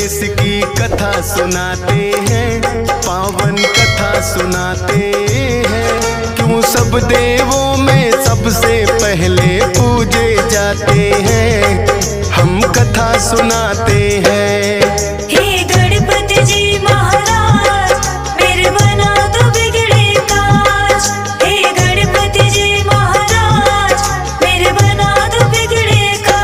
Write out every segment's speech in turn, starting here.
देश की कथा सुनाते हैं, पावन कथा सुनाते हैं। क्यों सब देवों में सबसे पहले पूजे जाते हैं, हम कथा सुनाते हैं। हे गणपति जी महाराज, मेरे बना दो बिगड़े काज। हे गणपति जी महाराज, मेरे बना दो बिगड़े काज।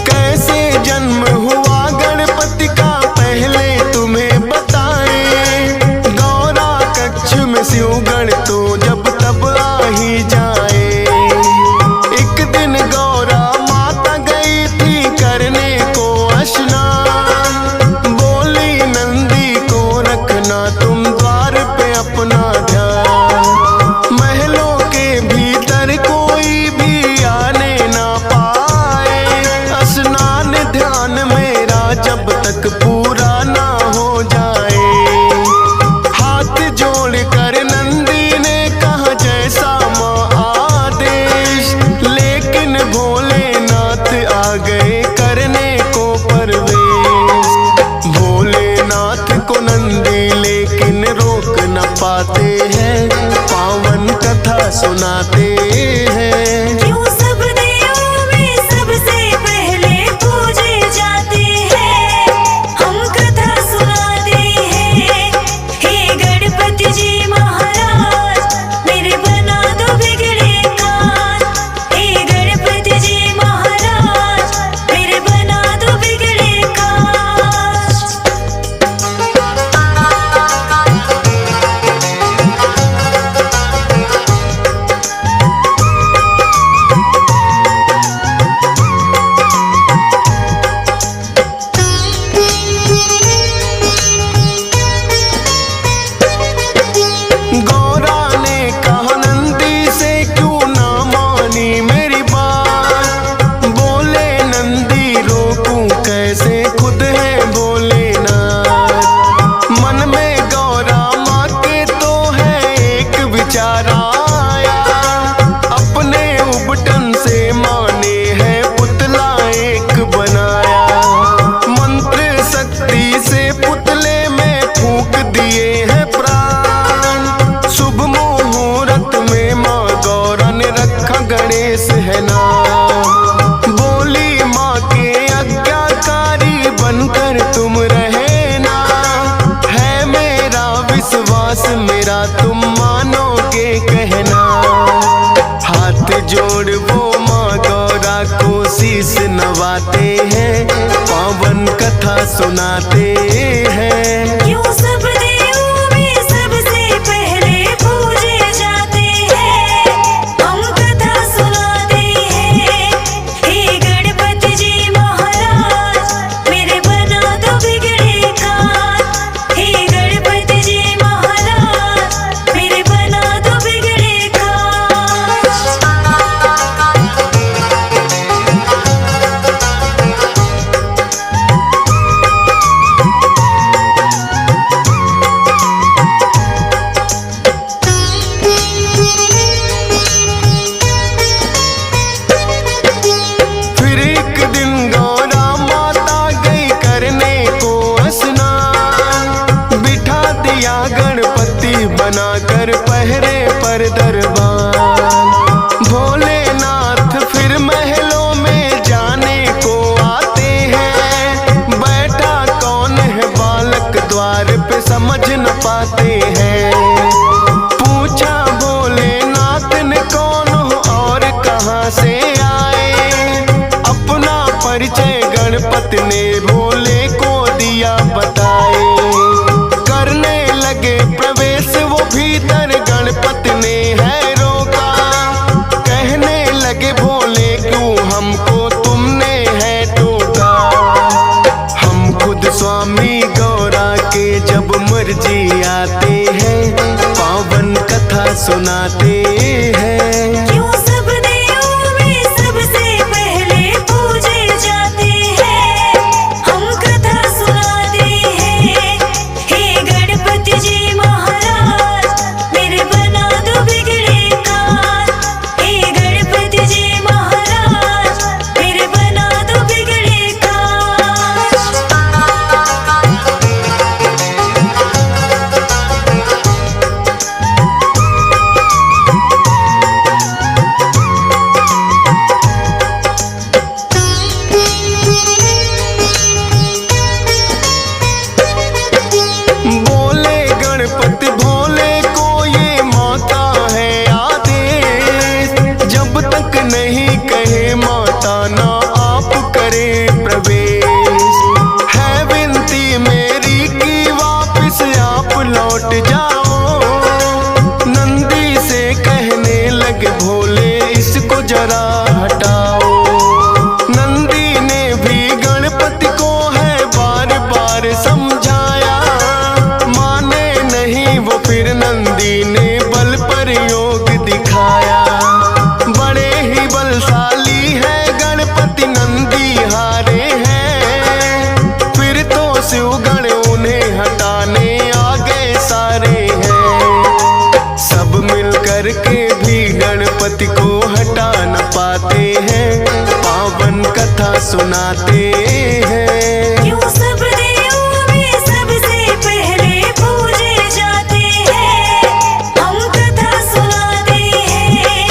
कैसे जन्म हुआ गणपति का पहले तुम्हें बताएं। गौरा कक्ष में शिव गण तो जब तब आ ही जाए। एक दिन गौरा माता गई थी करने को स्नान। बोली नंदी को रखना तुम द्वार पे अपना ध्यान। महलों के भीतर कोई भी आने ना पाए। स्नान ध्यान मेरा जब तक पूरा ना हो जाए। हाथ जोड़ कर नंदी ने कहा जैसा माँ आदेश। लेकिन भोलेनाथ आ गए करने को परवेश। भोलेनाथ को नंदी लेकिन रोक न पाते हैं, पावन कथा सुनाते हैं। क्यों सब देवों में सबसे पहले पूजे जाते हैं, हम कथा सुनाते हैं। हे गणपति जी महाराज, मेरे बना दो बिगड़े काज। हे गणपति जी महाराज, मेरे बना दो बिगड़े काज। गौरा ने कहा नंदी से क्यों ना मानी मेरी बात। बोले नंदी रोकूं कैसे, खुद है भोलेनाथ। मन में गौरा माँ के तो है एक विचार आया। अपने उबटन से माने है पुतला एक बनाया। मंत्र शक्ति से पुतले में फूंक दिए हैं प्राण। शुभ मुहूर्त में माँ गौरा ने रखा गणेश है नाम। बोली माँ के आज्ञाकारी बनकर तुम रहना। है मेरा विश्वास मेरा तुम मानोगे कहना। हाथ जोड़ वो माँ गौरा को शीश नवाते हैं, पावन कथा सुनाते हैं। क्यों सब देवों में सबसे पहले पूजे जाते हैं, हम कथा सुनाते हैं। हे गणपति जी महाराज, मेरे बना दो बिगड़े काज। हे गणपति जी महाराज, मेरे बना दो बिगड़े काज। फिर एक दिन गौरा माता गई करने को स्नान। बिठा दिया गणपति बनाकर पहरे पर दरबार। भोलेनाथ फिर महलों में जाने को आते हैं। बैठा कौन है बालक द्वार पे समझ न पाते हैं। पूछा भोलेनाथ ने कौन हो और कहाँ से आए। अपना परिचय गणपति ने भोले को दिया बताए। करने लगे प्रवेश वो भीतर, गणपति ने है रोका। कहने लगे भोले क्यों हमको तुमने है टोका। हम खुद स्वामी गौरा के जब मर्जी आते हैं, पावन कथा सुनाते हैं। क्यों सब देवों में सबसे पहले पूजे जरा हटाओ। नंदी ने भी गणपति को है बार बार समझाया, माने नहीं वो फिर नंदी ने बल प्रयोग दिखाया। बड़े ही बलशाली है गणपति नंदी हारे हैं, फिर तो शिवगण उन्हें हटाने आ गए सारे हैं। सब मिल कर के भी गणपति को हटा न पाते हैं, पावन कथा सुनाते हैं। क्यों सब देवों में सबसे पहले पूजे जाते हैं, हम कथा सुनाते हैं।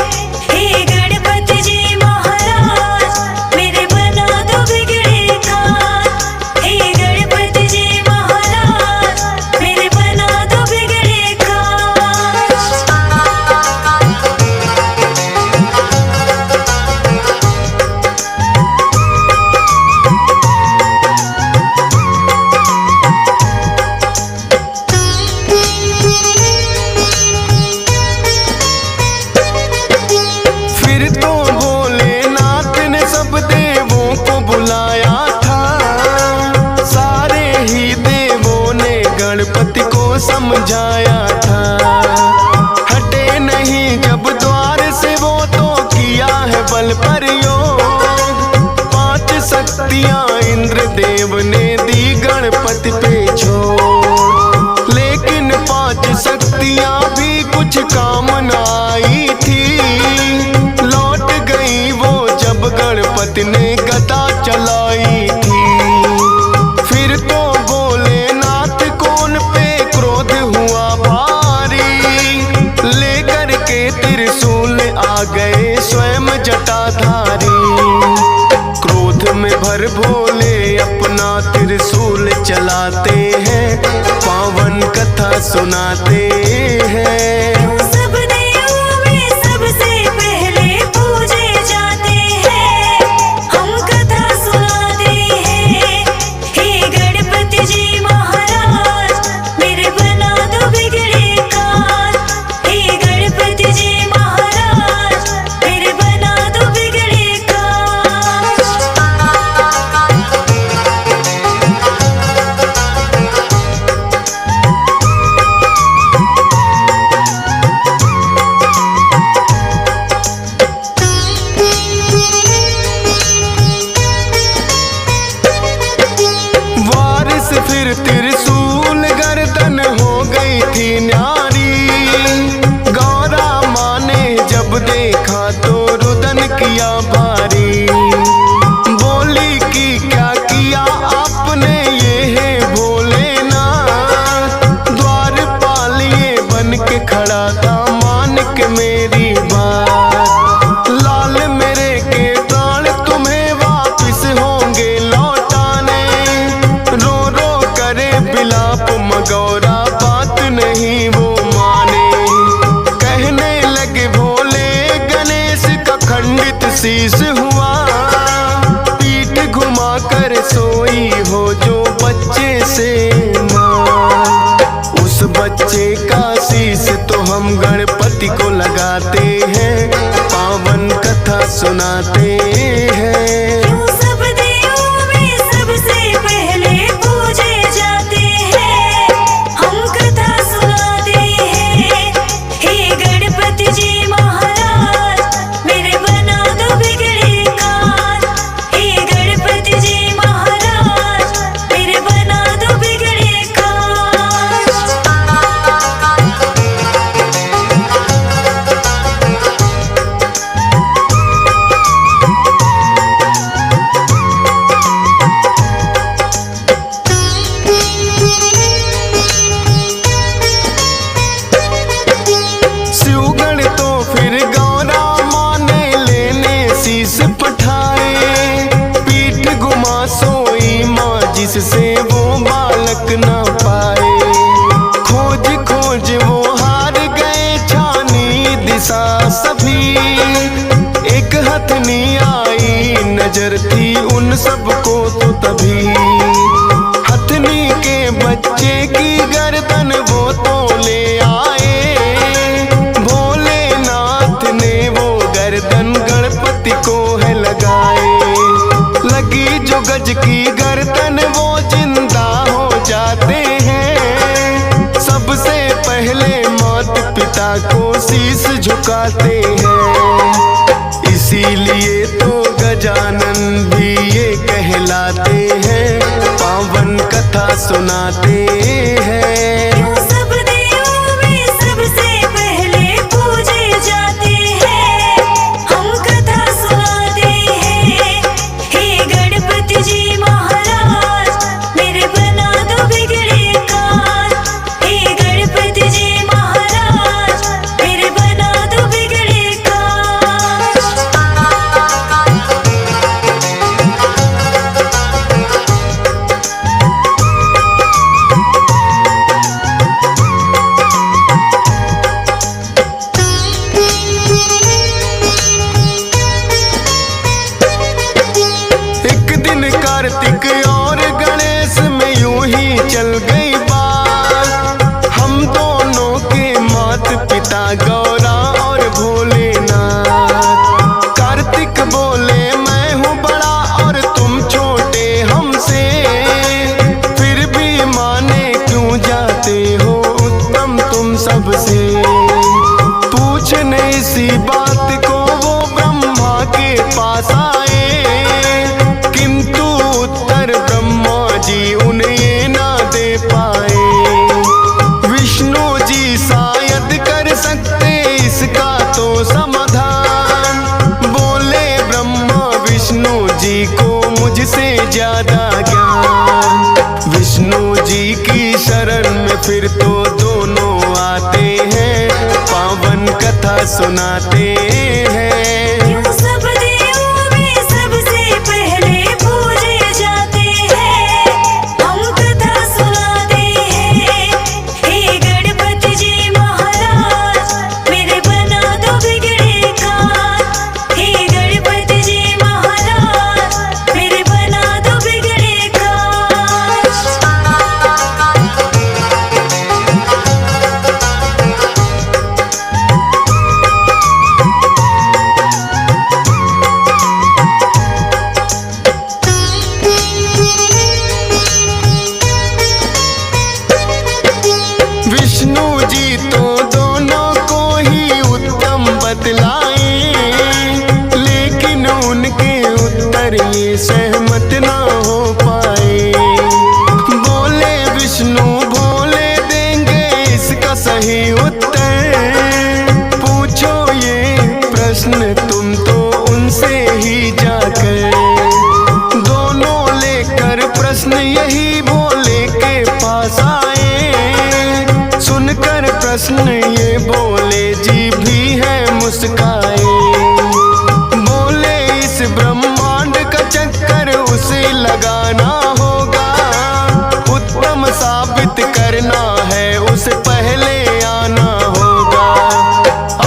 हे गणपति जी महाराज मेरे बना दो बिगड़े काज, हे गणपति जी महाराज मेरे बना दो बिगड़े काज। फिर तो भोलेनाथ ने सब देवों को बुलाया था, सारे ही देवों ने गणपति को समझाया था। हटे नहीं जब द्वार से वो तो किया है बल प्रयोग, 5 शक्तियां इंद्र देव ने दी गणपति पे छोड़। लेकिन 5 शक्तियां भी कुछ काम न आई थी, लौट गई वो जब गणपति ने गदा चलाई थी। फिर तो भोलेनाथ को उन पे क्रोध हुआ भारी, लेकर के त्रिशूल आ गए स्वयं जटाधारी। क्रोध में भर भोले अपना त्रिशूल चलाते हैं, पावन कथा सुनाते हैं। क्यों सब देवों में सबसे पहले पूजे जाते हैं, हम कथा सुनाते हैं। हे गणपति जी महाराज मेरे बना दो बिगड़े काज, हे गणपति जी महाराज मेरे बना दो बिगड़े काज। वारिस फिर त्रिशूल गर्दन हो गई थी न्यारी, गौरा माँ ने जब देखा तो रुदन किया भारी। बोली कि क्या किया आपने ये है भोलेनाथ, द्वार पालिए बन के खड़ा था मान के मेरी बात। लाल मेरे के प्राण तुम्हें वापिस होंगे लौटाने, रो रो करे बिलाप मगौरा बात नहीं वो माने। कहने लगे भोले गणेश का खंडित शीश हुआ, पीठ घुमा कर सोई हो जो बच्चे से माँ। उस बच्चे का शीश तो हम गणपति को लगाते हैं, पावन कथा सुनाते हैं। क्यों सब देवों में सबसे पहले पूजे जाते हैं, हम कथा सुनाते हैं। हे गणपति जी महाराज मेरे बना दो बिगड़े काज, हे गणपति जी महाराज मेरे बना दो बिगड़े काज। शिवगण तो फिर गौरा माँ ने लेने शीश पठाए, पीठ घुमा सोई माँ जिससे वो बालक न पाए। खोज खोज वो हार गए छानी दिशा सभी, एक हथनी आई नजर थी उन सबको तो तभी। हथनी के बच्चे की गर्दन वो तो ले आए, भोलेनाथ ने वो गर्दन गणपति गणपति को है लगाए। लगी जो गज की गर्दन वो जिंदा हो जाते हैं। सबसे पहले माता पिता को शीश झुकाते हैं। इसीलिए तो गजानन भी ये कहलाते हैं, पावन कथा सुनाते हैं। सब देवों में सबसे पहले पूजे जाते हैं, हम कथा सुनाते हैं। हे गणपति जी महाराज मेरे बना दो बिगड़े काज। हे गणपति जी महाराज मेरे बना दो बिगड़े काज। एक दिन कार्तिक और गणेश में यूं ही चल गई बात। हम दोनों के माता पिता गौरा और भोलेनाथ। कार्तिक बोले मैं हूँ बड़ा और तुम छोटे हमसे, फिर भी माने क्यों जाते हो उत्तम तुम सबसे। पूछने इसी बात को वो ब्रह्मा के पास आए, किंतु उत्तर ब्रह्मा जी उन्हें ना दे पाए। विष्णु जी शायद कर सकते इसका तो समाधान। बोले ब्रह्मा विष्णु जी को मुझसे ज्यादा ज्ञान। विष्णु जी की शरण में फिर तो दोनों आते हैं, पावन कथा सुनाते हैं। सब देवों में सबसे पहले पूजे जाते हैं, हम कथा सुनाते हैं। हे गणपति जी महाराज मेरे बना दो बिगड़े काज। हे गणपति जी महाराज मेरे बना दो बिगड़े काज। विष्णु जी तो दोनों को ही उत्तम बतलाए, लेकिन उनके उत्तर ये सहमत ना हो पाए। बोले विष्णु भोले देंगे इसका सही उत्तर। पूछो ये प्रश्न तुम तो उनसे ही जाकर। दोनों लेकर प्रश्न यही भोले के पास आए। सुनकर प्रश्न ये बोले जी भी है मुस्काए। बोले इस ब्रह्मांड का चक्कर उसे लगाना होगा, उत्तम साबित करना है उसे पहले आना होगा।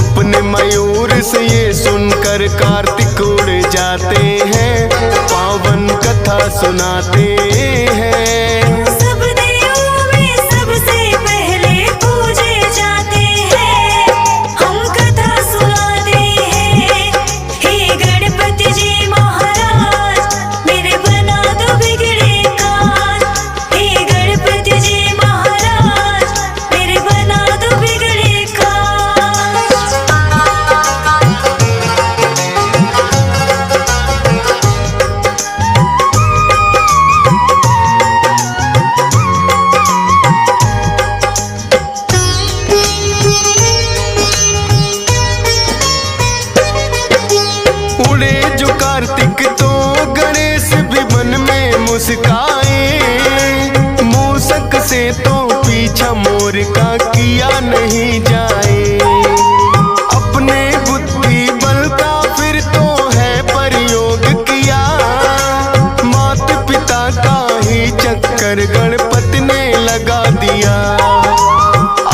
अपने मयूर से ये सुनकर कार्तिक उड़ जाते हैं, पावन कथा सुनाते हैं। सब देवों में सबसे पहले पूजे जाते हैं, हम कथा सुनाते हैं। हे गणपति जी महाराज मेरे बना दो बिगड़े काज। हे गणपति जी महाराज मेरे बना दो बिगड़े काज। उड़े जो कार्तिक तो गणेश भी मन में मुस्काए। मूसक से तो पीछा मोर का किया नहीं जाए। अपने बुद्धि बल का फिर तो है प्रयोग किया। माता पिता का ही चक्कर गणपति ने लगा दिया।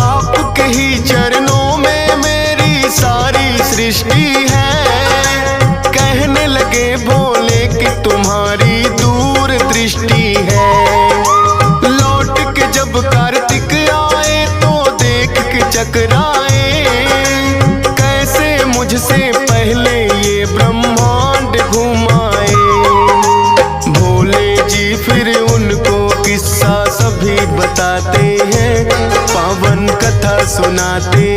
आपके ही चरणों में मेरी सारी सृष्टि है, कहने लगे बताते हैं, पावन कथा सुनाते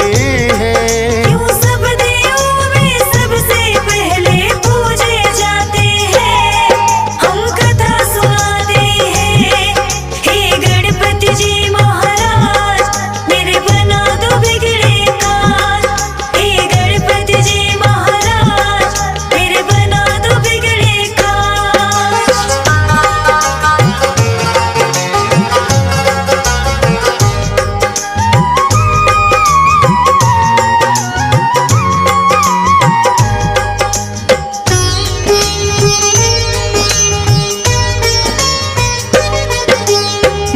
हैं। यूं सब देवों में सबसे पहले पूजे जाते हैं, हम कथा सुनाते हैं। हे गणपति जी महाराज मेरे बना दो बिगड़े काज। हे गणपति जी महाराज मेरे बना दो बिगड़े काज।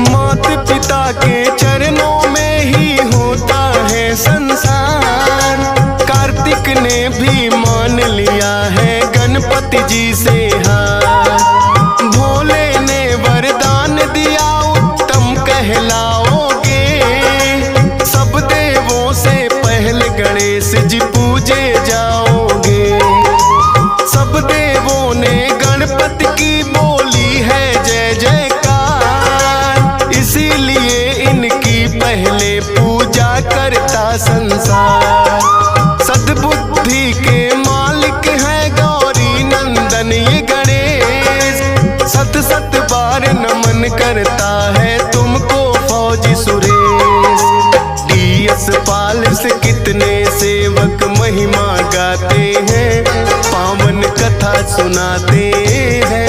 माता पिता के चरणों में ही होता है संसार। कार्तिक ने भी मान लिया है गणपति जी से हार। भोले ने वरदान दिया उत्तम कहलाओगे, सब देवों से पहले गणेश जी पूजे जाओगे। सब देवों ने गणपति की बोली है जय जयकार, इसीलिए इनकी पहले पूजा करता संसार। सद्बुद्धि के मालिक है गौरी नंदन ये गणेश, सत सत बार नमन करता है तुमको फौजी सुरेश। डीएस पाल से कितने सेवक महिमा गाते हैं, पावन कथा सुनाते हैं।